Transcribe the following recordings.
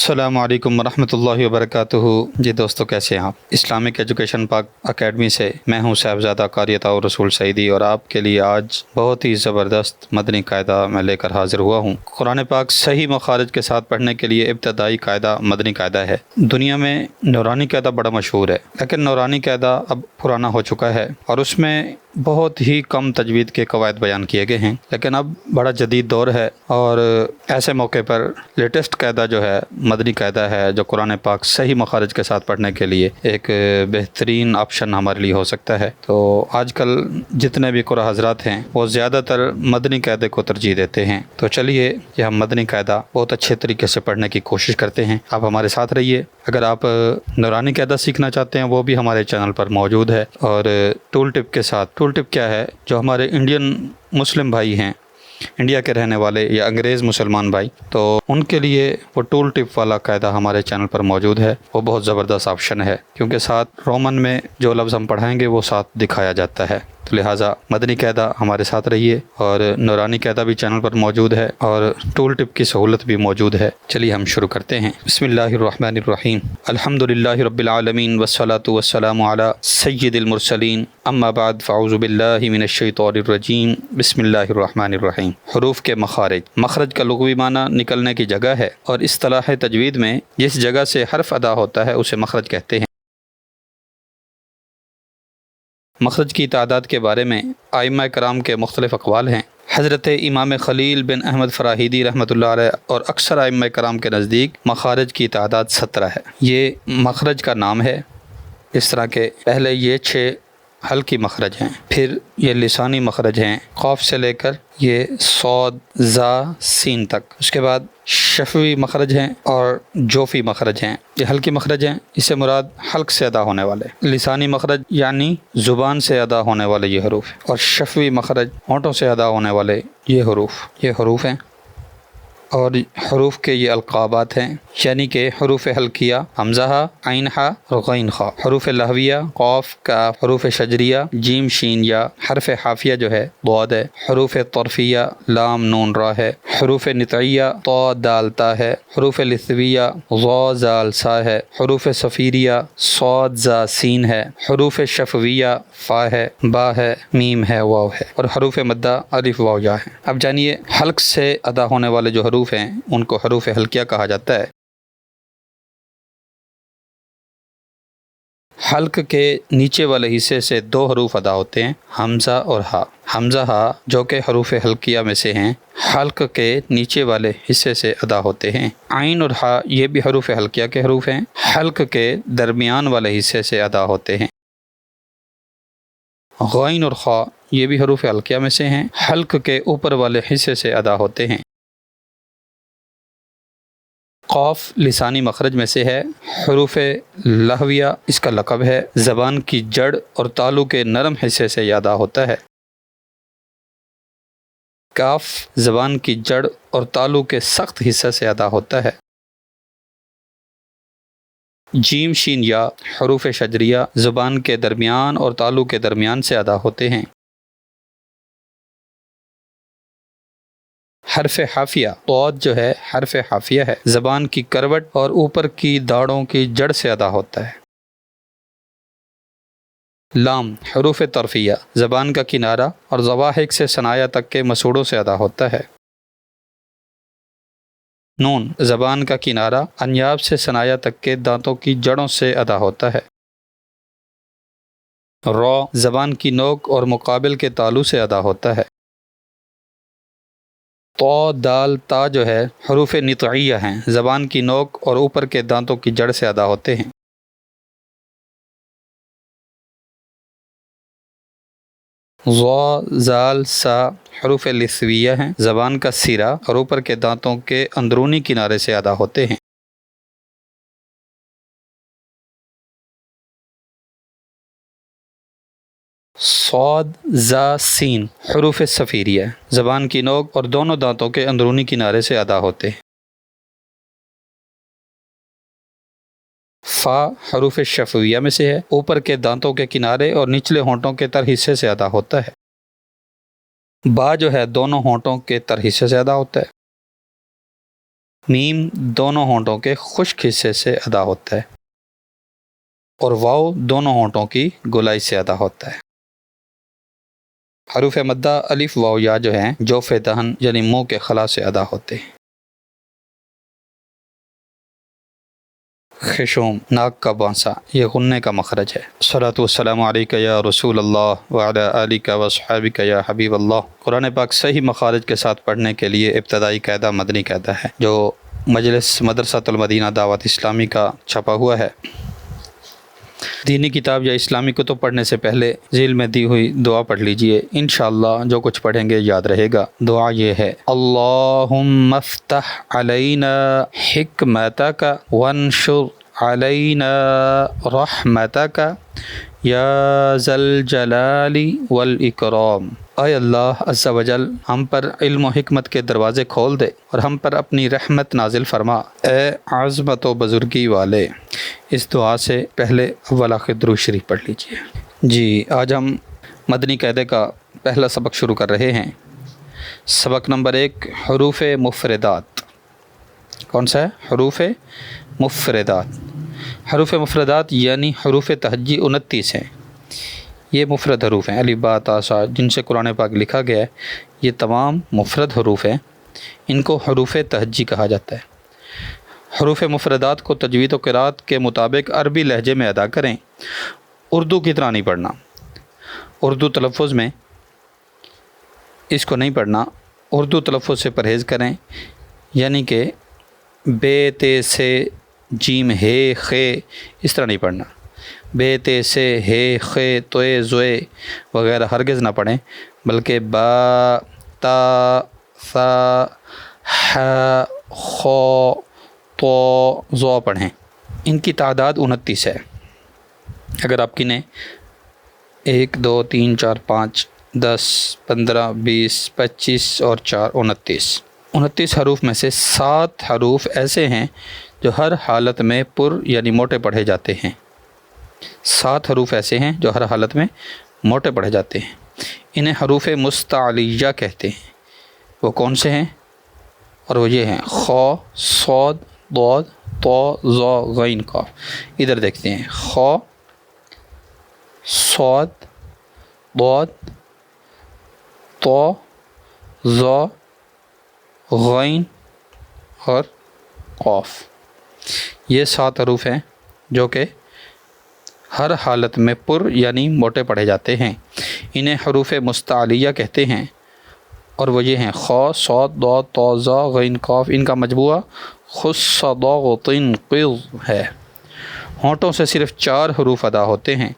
السلام علیکم ورحمۃ اللہ وبرکاتہ۔ جی دوستو، کیسے ہیں آپ؟ اسلامک ایجوکیشن پاک اکیڈمی سے میں ہوں صاحبزادہ قاری عطاء الرسول سعیدی، اور آپ کے لیے آج بہت ہی زبردست مدنی قاعدہ میں لے کر حاضر ہوا ہوں۔ قرآن پاک صحیح مخارج کے ساتھ پڑھنے کے لیے ابتدائی قاعدہ مدنی قاعدہ ہے۔ دنیا میں نورانی قاعدہ بڑا مشہور ہے، لیکن نورانی قاعدہ اب پرانا ہو چکا ہے اور اس میں بہت ہی کم تجوید کے قواعد بیان کیے گئے ہیں، لیکن اب بڑا جدید دور ہے اور ایسے موقع پر لیٹسٹ قاعدہ جو ہے مدنی قاعدہ ہے، جو قرآن پاک صحیح مخارج کے ساتھ پڑھنے کے لیے ایک بہترین آپشن ہمارے لیے ہو سکتا ہے۔ تو آج کل جتنے بھی قرآن حضرات ہیں وہ زیادہ تر مدنی قاعدے کو ترجیح دیتے ہیں، تو چلیے یہ ہم مدنی قاعدہ بہت اچھے طریقے سے پڑھنے کی کوشش کرتے ہیں۔ آپ ہمارے ساتھ رہیے۔ اگر آپ نورانی قاعدہ سیکھنا چاہتے ہیں وہ بھی ہمارے چینل پر موجود ہے، اور ٹول ٹپ کے ساتھ۔ ٹول ٹپ کیا ہے؟ جو ہمارے انڈین مسلم بھائی ہیں، انڈیا کے رہنے والے یا انگریز مسلمان بھائی، تو ان کے لیے وہ ٹول ٹپ والا قاعدہ ہمارے چینل پر موجود ہے۔ وہ بہت زبردست آپشن ہے، کیونکہ ساتھ رومن میں جو لفظ ہم پڑھائیں گے وہ ساتھ دکھایا جاتا ہے، تو لہٰذا مدنی قاعدہ ہمارے ساتھ رہیے، اور نورانی قاعدہ بھی چینل پر موجود ہے اور ٹول ٹپ کی سہولت بھی موجود ہے۔ چلیے ہم شروع کرتے ہیں۔ بسم اللہ الرحمن الرحیم۔ الحمد للہ رب العالمین والصلاة والسلام علی سید المرسلین، اما بعد فاعوذ باللہ من الشیطان الرجیم، بسم اللہ الرحمن الرحیم۔ حروف کے مخارج۔ مخرج کا لغوی معنی نکلنے کی جگہ ہے، اور اصطلاح تجوید میں جس جگہ سے حرف ادا ہوتا ہے اسے مخرج کہتے ہیں۔ مخرج کی تعداد کے بارے میں ائمہ کرام کے مختلف اقوال ہیں۔ حضرت امام خلیل بن احمد فراہیدی رحمۃ اللہ علیہ اور اکثر ائمہ کرام کے نزدیک مخارج کی تعداد 17 ہے۔ یہ مخرج کا نام ہے، اس طرح کے پہلے یہ 6 حلقی مخرج ہیں، پھر یہ لسانی مخرج ہیں قاف سے لے کر یہ صاد زا سین تک، اس کے بعد شفوی مخرج ہیں اور جوفی مخرج ہیں۔ یہ حلقی مخرج ہیں، اس سے مراد حلق سے ادا ہونے والے۔ لسانی مخرج یعنی زبان سے ادا ہونے والے یہ حروف، اور شفوی مخرج ہونٹوں سے ادا ہونے والے یہ حروف ہیں۔ اور حروف کے یہ القابات ہیں، یعنی کہ حروف حلقیہ حمزہ عین ہا اور غین خا، حروف لہویہ قاف کاف، حروف شجریہ جیم شین یا، حرف حافیہ جو ہے ضاد ہے، حروف طرفیہ لام نون را ہے، حروف نطعیہ طا دال تا ہے، حروف لثویہ ظا زال سا ہے، حروف صفیریہ صاد زا سین ہے، حروف شفویہ فا ہے، با ہے، میم ہے، واو ہے، اور حروف مدہ الف واو یا ہے۔ اب جانیے حلق سے ادا ہونے والے جو حروف ہیں ان کو حروف حلقیہ کہا جاتا ہے۔ حلق کے نیچے والے حصے سے 2 حروف ادا ہوتے ہیں، حمزہ اور ہا۔ حمزہ ہا جو کہ حروف حلقیہ میں سے ہیں، حلق کے نیچے والے حصے سے ادا ہوتے ہیں۔ عین اور ہا یہ بھی حروف حلقیہ کے حروف ہیں، حلق کے درمیان والے حصے سے ادا ہوتے ہیں۔ غین اور خا یہ بھی حروف حلقیہ میں سے ہیں، حلق کے اوپر والے حصے سے ادا ہوتے ہیں۔ قاف لسانی مخرج میں سے ہے، حروف لہویہ اس کا لقب ہے، زبان کی جڑ اور تالو کے نرم حصے سے ادا ہوتا ہے۔ کاف زبان کی جڑ اور تالو کے سخت حصے سے ادا ہوتا ہے۔ جیم شین یا حروف شجریہ زبان کے درمیان اور تالو کے درمیان سے ادا ہوتے ہیں۔ حرف حافیہ ضاد جو ہے حرف حافیہ ہے، زبان کی کروٹ اور اوپر کی داڑھوں کی جڑ سے ادا ہوتا ہے۔ لام حروف طرفیہ زبان کا کنارہ اور ضواحک سے ثنایا تک کے مسوڑوں سے ادا ہوتا ہے۔ نون زبان کا کنارہ انیاب سے ثنایا تک کے دانتوں کی جڑوں سے ادا ہوتا ہے۔ را زبان کی نوک اور مقابل کے تالو سے ادا ہوتا ہے۔ طا دال تا جو ہے حروف نطعیہ ہیں، زبان کی نوک اور اوپر کے دانتوں کی جڑ سے ادا ہوتے ہیں۔ ظا زال سا حروف لثویہ ہیں، زبان کا سرا اور اوپر کے دانتوں کے اندرونی کنارے سے ادا ہوتے ہیں۔ صاد زا سین حروف صفیریہ زبان کی نوک اور دونوں دانتوں کے اندرونی کنارے سے ادا ہوتے ہیں۔ فا حروف شفویہ میں سے ہے، اوپر کے دانتوں کے کنارے اور نچلے ہونٹوں کے تر حصے سے ادا ہوتا ہے۔ با جو ہے دونوں ہونٹوں کے تر حصے سے ادا ہوتا ہے۔ میم دونوں ہونٹوں کے خشک حصے سے ادا ہوتا ہے اور واو دونوں ہونٹوں کی گولائی سے ادا ہوتا ہے۔ حروف مدہ الف واو یا جو ہیں جوف دہن یعنی منہ کے خلا سے ادا ہوتے ہیں۔ خشوم ناک کا بانسا یہ غنے کا مخرج ہے۔ الصلاۃ والسلام علیک یا رسول اللہ وعلی آلک واصحابک یا حبیب اللہ۔ قرآن پاک صحیح مخارج کے ساتھ پڑھنے کے لیے ابتدائی قاعدہ مدنی قاعدہ ہے جو مجلس مدرسۃ المدینہ دعوت اسلامی کا چھپا ہوا ہے۔ دینی کتاب یا اسلامی کتب پڑھنے سے پہلے ذیل میں دی ہوئی دعا پڑھ لیجئے، انشاءاللہ جو کچھ پڑھیں گے یاد رہے گا۔ دعا یہ ہے: اللہم افتح علینا حکمتک وانشر علینا رحمتک یا ذا الجلال والاکرام۔ اے اللہ عز و جل ہم پر علم و حکمت کے دروازے کھول دے اور ہم پر اپنی رحمت نازل فرما، اے عظمت و بزرگی والے۔ اس دعا سے پہلے اول آخر درود شریف پڑھ لیجیے۔ جی آج ہم مدنی قاعدے کا پہلا سبق شروع کر رہے ہیں۔ سبق نمبر 1 حروف مفردات۔ کون سا ہے؟ حروف مفردات۔ حروف مفردات یعنی حروف تہجی 29 ہیں۔ یہ مفرد حروف ہیں، الف با تا سا جن سے قرآن پاک لکھا گیا ہے، یہ تمام مفرد حروف ہیں، ان کو حروف تہجی کہا جاتا ہے۔ حروف مفردات کو تجوید و قرات کے مطابق عربی لہجے میں ادا کریں، اردو کی طرح نہیں پڑھنا۔ اردو تلفظ میں اس کو نہیں پڑھنا، اردو تلفظ سے پرہیز کریں، یعنی کہ بے تے سے جیم ہے خے اس طرح نہیں پڑھنا۔ بے تے سے ہے خے توئے زوئے وغیرہ ہرگز نہ پڑھیں، بلکہ با تا ثا ح خو تو زو پڑھیں۔ ان کی تعداد 29 ہے۔ اگر آپ کی نے 1 2 3 4 5 10 15 20 25 اور 4 29 حروف میں سے 7 حروف ایسے ہیں جو ہر حالت میں پر یعنی موٹے پڑھے جاتے ہیں۔ 7 حروف ایسے ہیں جو ہر حالت میں موٹے پڑھے جاتے ہیں، انہیں حروف مستعلیہ کہتے ہیں۔ وہ کون سے ہیں؟ اور وہ یہ ہیں: خ صاد ضاد طا ظا غین قاف۔ ادھر دیکھتے ہیں: خ صاد ضاد طا ظا غین اور قاف۔ یہ 7 حروف ہیں جو کہ ہر حالت میں پر یعنی موٹے پڑھے جاتے ہیں، انہیں حروف مستعلیہ کہتے ہیں، اور وہ یہ ہیں: خ صاد ضاد طا ظا غین قاف۔ ان کا مجموعہ خص ضاغط قض ہے۔ ہونٹوں سے صرف 4 حروف ادا ہوتے ہیں: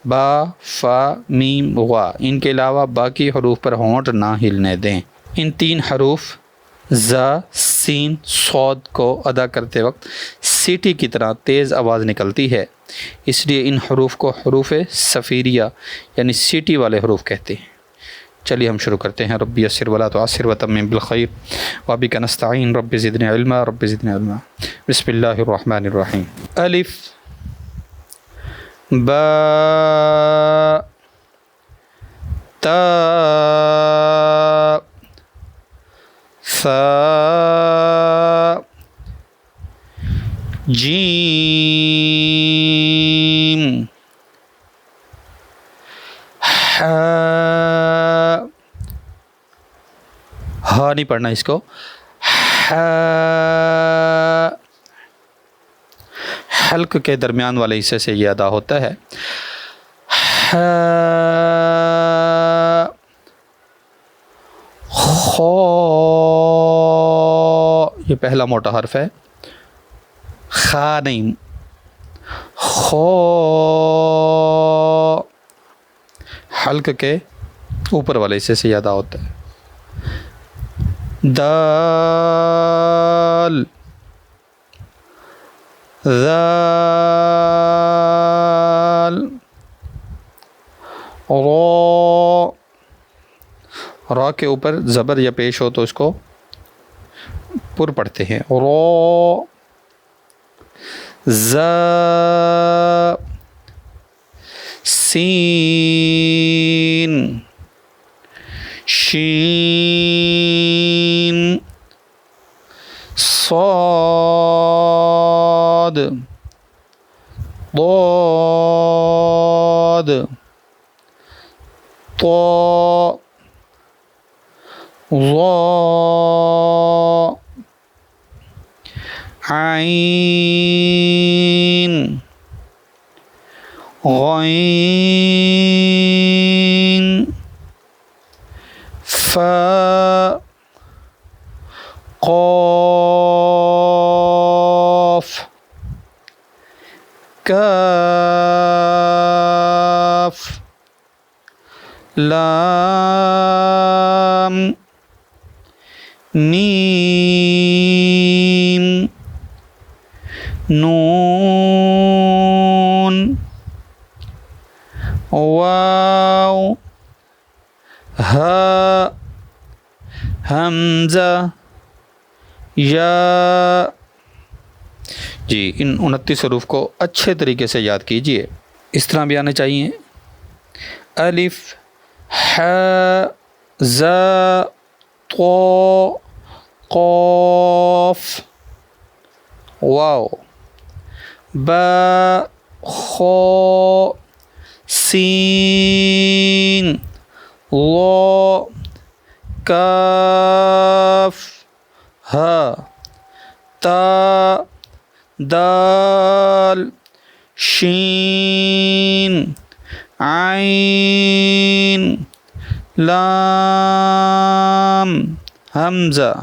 با فا میم وا۔ ان کے علاوہ باقی حروف پر ہونٹ نہ ہلنے دیں۔ ان 3 حروف زا سین صاد کو ادا کرتے وقت سیٹی کی طرح تیز آواز نکلتی ہے، اس لیے ان حروف کو حروف صفیریہ یعنی سیٹی والے حروف کہتے ہیں۔ چلیے ہم شروع کرتے ہیں۔ ربی یسر ولا تعسر وتمم بالخیر وبک نستعین رب زدنی علما رب زدنی علما۔ بسم اللہ الرحمن الرحیم۔ الف با تا ثا جیم ہا نہیں پڑھنا اس کو، حلق کے درمیان والے حصے سے یہ ادا ہوتا ہے۔ خو یہ پہلا موٹا حرف ہے، خا نہیں، خو حلق کے اوپر والے حصے سے یہ ادا ہوتا ہے۔ دال ذال را کے اوپر زبر یا پیش ہو تو اس کو پر پڑھتے ہیں۔ رو ز سین شین صاد ضاد طا ظا عین غین فا قاف کاف لام میم نون واو ہا حمزہ یا۔ جی ان 29 حروف کو اچھے طریقے سے یاد کیجئے، اس طرح بھی آنے چاہیے: الف ح ز طا قاف واو با خا سین ضا کاف ہا تا دال شین عین لام حمزہ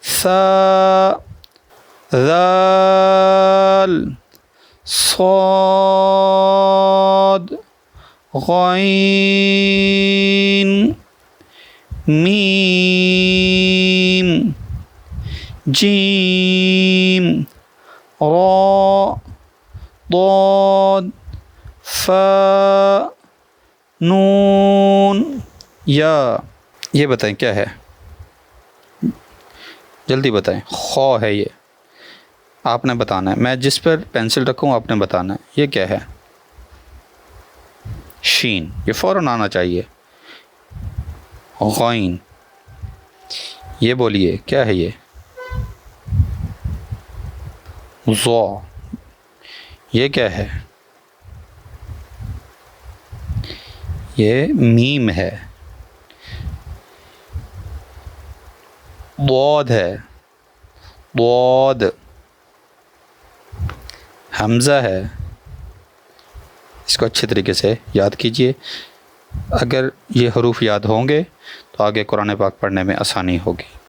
ثا ذال صاد غین میم جیم را ضاد فا نون یا۔ یہ بتائیں کیا ہے، جلدی بتائیں۔ خا ہے یہ، آپ نے بتانا ہے، میں جس پر پینسل رکھوں آپ نے بتانا ہے یہ کیا ہے۔ شین، یہ فوراً آنا چاہیے۔ غین، یہ بولیے کیا ہے یہ۔ ضا، یہ کیا ہے، یہ میم ہے۔ ضاد ہے، ضاد حمزہ ہے۔ اس کو اچھے طریقے سے یاد کیجئے، اگر یہ حروف یاد ہوں گے تو آگے قرآن پاک پڑھنے میں آسانی ہوگی۔